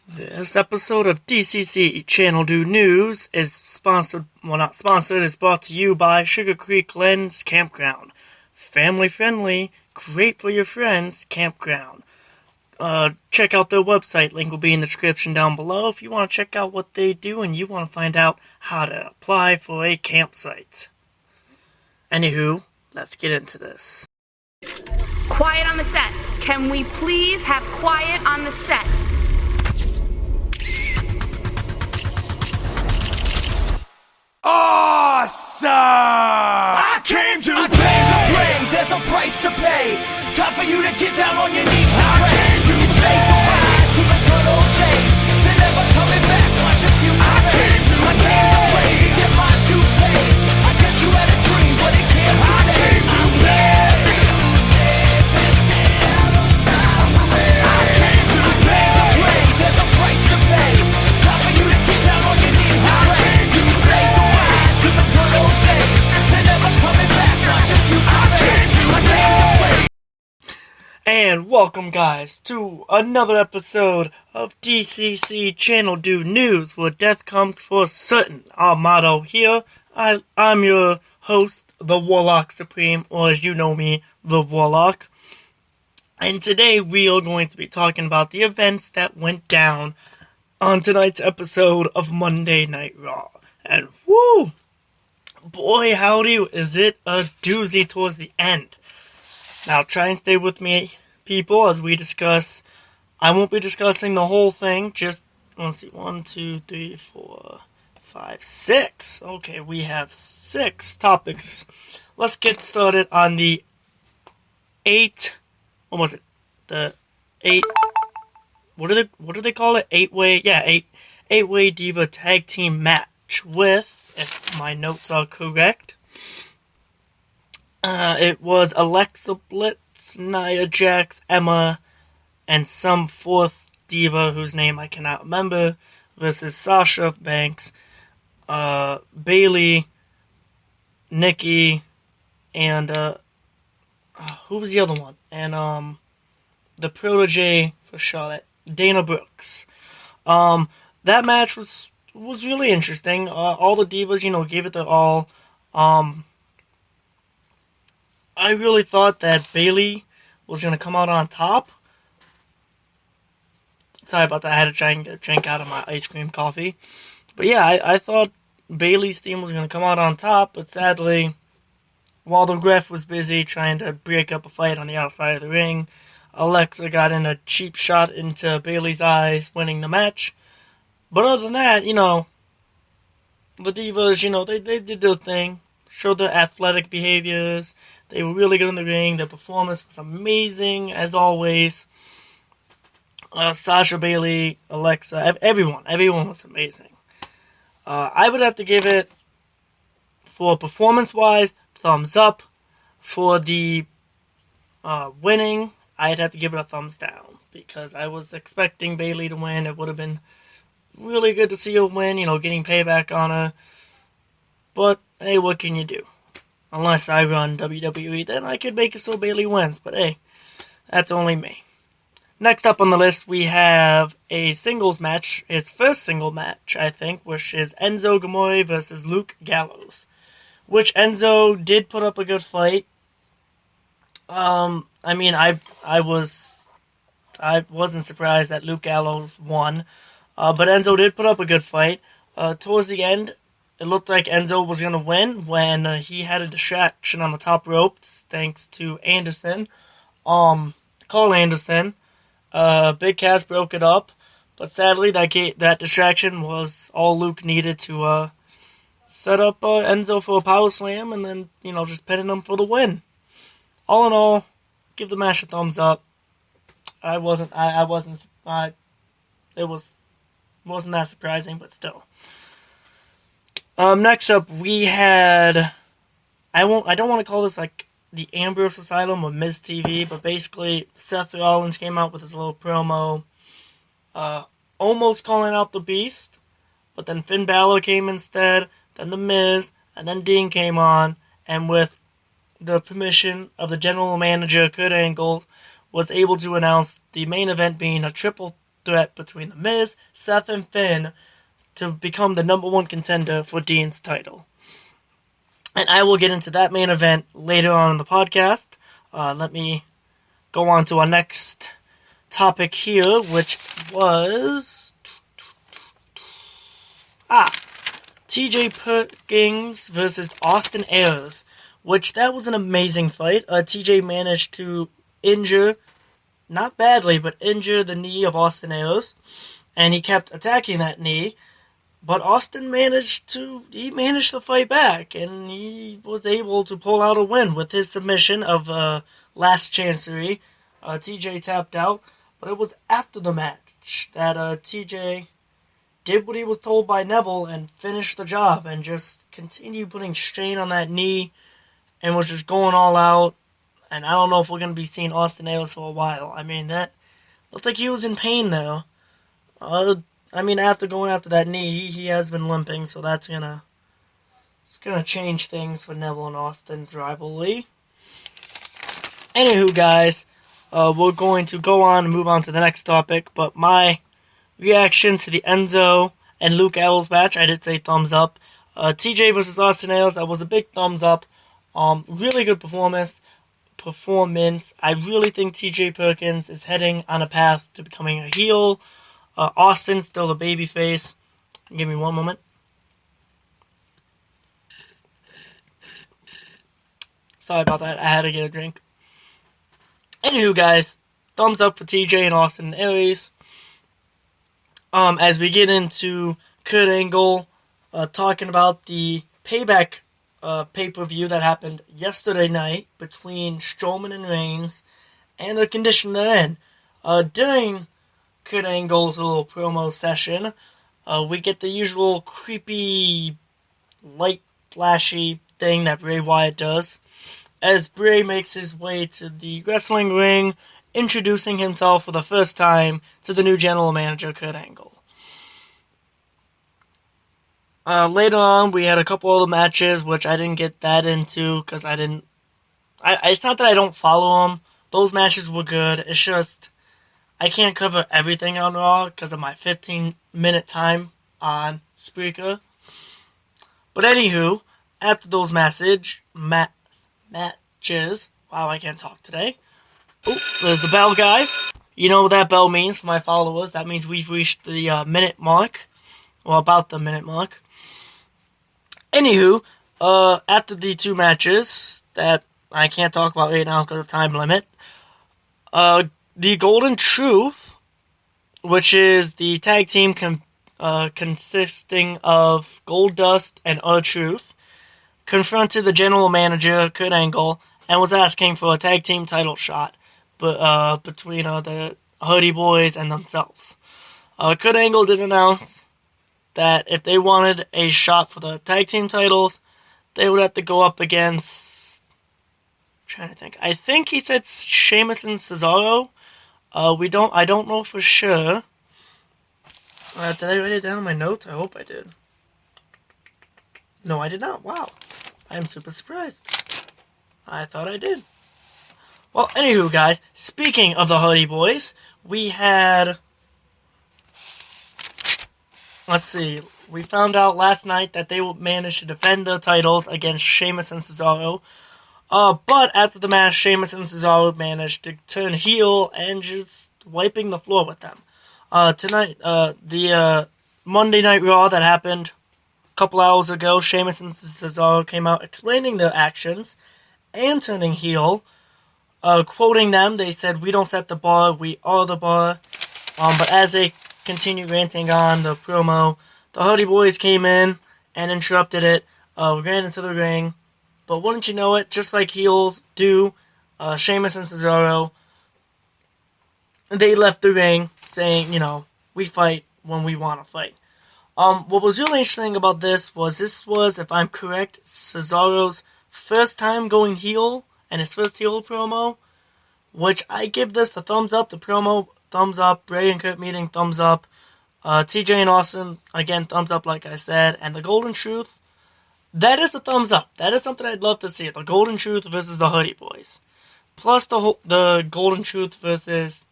This episode of D.C.C Channel Do News is sponsored, well, not sponsored, it's brought to you by Sugar-Creek-Glen's Campground. Family friendly, great for your friends campground. Check out their website, link will be in the description down below if you want to check out what they do and you want to find out how to apply for a campsite. Anywho, let's get into this. Quiet on the set. Can we please have quiet on the set? Awesome! I came to play. There's a price to pay. Time for you to get down on your knees and pray. I came to say goodbye to the good old days. They're never coming back. Watch your future fade. I came to play to get my dues paid. I guess you had a dream, but it can't be saved. I came to play. I came to play. There's a price to pay. Time for you to get down on your knees and pray. I came to say goodbye to the good old days. They're never coming back. Watch your future fade. I came to play. And welcome, guys, to another episode of D.C.C Channel Do News, where death comes for certain. Our motto here, I'm your host, the Warlock Supreme, or as you know me, the Warlock. And today we are going to be talking about the events that went down on tonight's episode of Monday Night Raw. And whoo! Boy, howdy, is it a doozy towards the end. Now, try and stay with me, people, as we discuss. I won't be discussing the whole thing, just, let's see, 1, 2, 3, 4, 5, 6. Okay, we have 6 topics. Let's get started on the 8, what was it? The 8, what do they call it? 8-way, yeah, 8-way Diva Tag Team match with, if my notes are correct, it was Alexa Bliss, Nia Jax, Emma, and some fourth diva whose name I cannot remember, versus Sasha Banks, Bayley, Nikki, and, who was the other one? And, the protege for Charlotte, Dana Brooks. That match was really interesting. All the divas, gave it their all. I really thought that Bayley was going to come out on top. Sorry about that, I had to try and get a drink out of my ice cream coffee. But yeah, I thought Bayley's team was going to come out on top, but sadly, while the ref was busy trying to break up a fight on the outside of the ring, Alexa got in a cheap shot into Bayley's eyes, winning the match. But other than that, the divas, they did their thing, showed their athletic behaviors. They were really good in the ring. Their performance was amazing, as always. Sasha, Bayley, Alexa, everyone was amazing. I would have to give it, for performance-wise, thumbs up. For the winning, I'd have to give it a thumbs down, because I was expecting Bayley to win. It would have been really good to see her win, getting payback on her. But, hey, what can you do? Unless I run WWE, then I could make it so Bayley wins. But hey, that's only me. Next up on the list, we have a singles match. Its first single match, I think, which is Enzo Amore versus Luke Gallows. Which Enzo did put up a good fight. I wasn't surprised that Luke Gallows won. But Enzo did put up a good fight. Towards the end, it looked like Enzo was going to win when he had a distraction on the top rope, thanks to Anderson. Carl Anderson. Big Cass broke it up, but sadly that distraction was all Luke needed to set up Enzo for a power slam, and then just pinning him for the win. All in all, give the match a thumbs up. It wasn't that surprising, but still. Next up, we had, I don't want to call this like the Ambrose Asylum or Miz TV, but basically Seth Rollins came out with his little promo, almost calling out the Beast, but then Finn Balor came instead, then the Miz, and then Dean came on, and with the permission of the general manager, Kurt Angle, was able to announce the main event being a triple threat between The Miz, Seth, and Finn to become the number one contender for Dean's title. And I will get into that main event later on in the podcast. Let me go on to our next topic here, which was TJ Perkins versus Austin Aries, which that was an amazing fight. TJ managed to injure, not badly, but injure the knee of Austin Aries, and he kept attacking that knee. But Austin managed to fight back, and he was able to pull out a win with his submission of Last Chancery. TJ tapped out, but it was after the match that TJ did what he was told by Neville and finished the job and just continued putting strain on that knee and was just going all out. And I don't know if we're going to be seeing Austin Aries for a while. I mean, that looked like he was in pain there. After going after that knee, he has been limping, so it's gonna change things for Neville and Austin's rivalry. Anywho, guys, we're going to go on and move on to the next topic, but my reaction to the Enzo and Luke Gallows match, I did say thumbs up. TJ versus Austin Aries, that was a big thumbs up. Really good performance. I really think TJ Perkins is heading on a path to becoming a heel. Austin's still the babyface. Give me one moment. Sorry about that. I had to get a drink. Anywho, guys, thumbs up for TJ and Austin Aries. As we get into Kurt Angle talking about the Payback pay-per-view that happened yesterday night between Strowman and Reigns and the condition they're in. During Kurt Angle's little promo session, we get the usual creepy, light flashy thing that Bray Wyatt does, as Bray makes his way to the wrestling ring, introducing himself for the first time to the new general manager, Kurt Angle. Later on, we had a couple other matches, which I didn't get that into, because it's not that I don't follow them. Those matches were good. It's just, I can't cover everything on Raw because of my 15-minute time on Spreaker. But anywho, after those matches, wow, I can't talk today. Oh, there's the bell, guys. You know what that bell means for my followers. That means we've reached the minute mark. Well, about the minute mark. Anywho, after the two matches that I can't talk about right now because of time limit, the Golden Truth, which is the tag team consisting of Goldust and R-Truth, confronted the general manager, Kurt Angle, and was asking for a tag team title shot between the Hardy Boys and themselves. Kurt Angle did announce that if they wanted a shot for the tag team titles, they would have to go up against, I'm trying to think, I think he said Sheamus and Cesaro. I don't know for sure. Did I write it down in my notes? I hope I did. No, I did not. Wow. I am super surprised. I thought I did. Well, anywho, guys, speaking of the Hardy Boys, we had, let's see, we found out last night that they managed to defend their titles against Sheamus and Cesaro. But after the match, Sheamus and Cesaro managed to turn heel and just wiping the floor with them. Tonight, the Monday Night Raw that happened a couple hours ago, Sheamus and Cesaro came out explaining their actions and turning heel. Quoting them, they said, "We don't set the bar, we are the bar." But as they continued ranting on the promo, the Hardy Boys came in and interrupted it, ran into the ring. But wouldn't you know it, just like heels do, Sheamus and Cesaro, they left the ring saying, we fight when we want to fight. What was really interesting about this was, if I'm correct, Cesaro's first time going heel, and his first heel promo, which I give this a thumbs up. The promo, thumbs up. Bray and Kurt meeting, thumbs up. TJ and Austin, again, thumbs up like I said. And the Golden Truth, that is a thumbs up. That is something I'd love to see. The Golden Truth versus the Hardy Boys. Plus the Golden Truth versus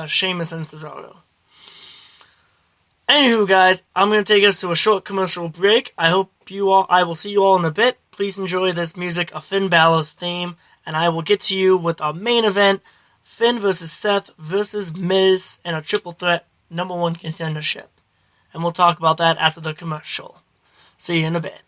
Sheamus and Cesaro. Anywho, guys, I'm going to take us to a short commercial break. I will see you all in a bit. Please enjoy this music of Finn Balor's theme, and I will get to you with our main event, Finn versus Seth versus Miz in a triple threat #1 contendership. And we'll talk about that after the commercial. See you in a bit.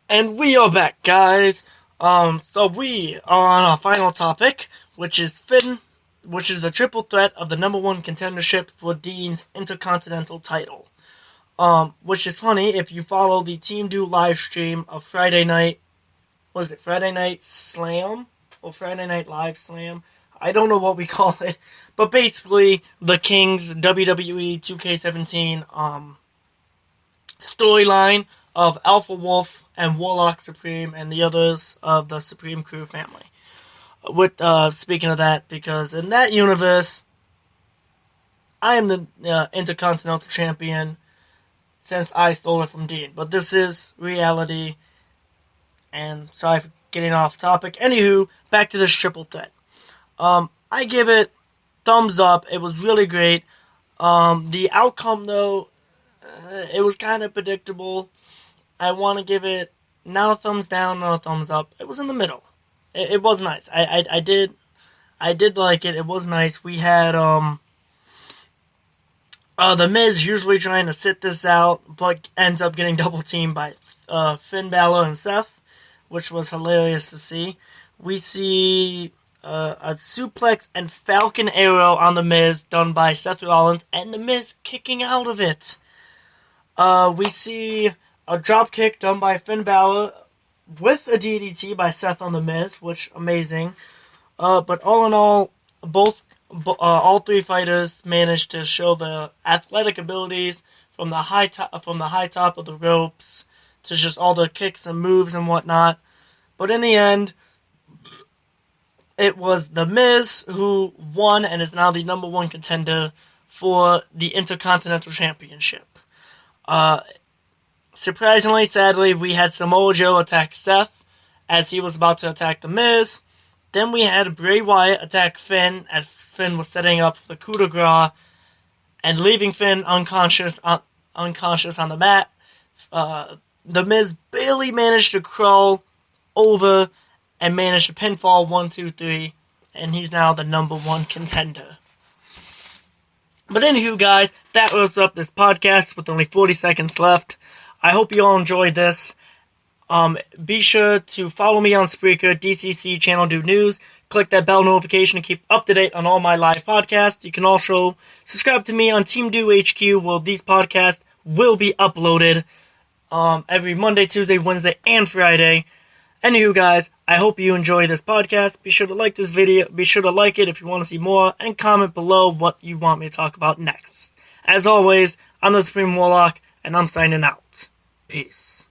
And we are back, guys. So we are on our final topic, which is the triple threat of the #1 contendership for Dean's Intercontinental title. Which is funny, if you follow the Team Dew live stream of Friday Night Slam? Or Friday Night Live Slam? I don't know what we call it. But basically, the King's WWE 2K17, storyline of Alpha Wolf and Warlock Supreme and the others of the Supreme Crew family. Speaking of that, because in that universe, I am the Intercontinental Champion since I stole it from Dean. But this is reality, and sorry for getting off topic. Anywho, back to this triple threat. I give it thumbs up. It was really great. The outcome, though, it was kind of predictable. I want to give it not a thumbs down, not a thumbs up. It was in the middle. It was nice. I did like it. It was nice. We had the Miz usually trying to sit this out, but ends up getting double teamed by Finn Balor and Seth, which was hilarious to see. We see a suplex and Falcon Arrow on the Miz done by Seth Rollins, and the Miz kicking out of it. We see a drop kick done by Finn Balor with a DDT by Seth on the Miz, which amazing. But all in all, all three fighters managed to show the athletic abilities from the high top of the ropes to just all the kicks and moves and whatnot. But in the end, it was the Miz who won and is now the #1 contender for the Intercontinental Championship. Surprisingly, sadly, we had Samoa Joe attack Seth as he was about to attack the Miz. Then we had Bray Wyatt attack Finn as Finn was setting up the coup de grace and leaving Finn unconscious on the mat. The Miz barely managed to crawl over and managed to pinfall 1, 2, 3, and he's now the #1 contender. But anywho, guys, that wraps up this podcast with only 40 seconds left. I hope you all enjoyed this. Be sure to follow me on Spreaker, D.C.C Channel Do News. Click that bell notification to keep up to date on all my live podcasts. You can also subscribe to me on Team Do HQ, where these podcasts will be uploaded every Monday, Tuesday, Wednesday, and Friday. Anywho, guys, I hope you enjoy this podcast. Be sure to like this video. Be sure to like it if you want to see more, and comment below what you want me to talk about next. As always, I'm the Supreme Warlock, and I'm signing out. Peace.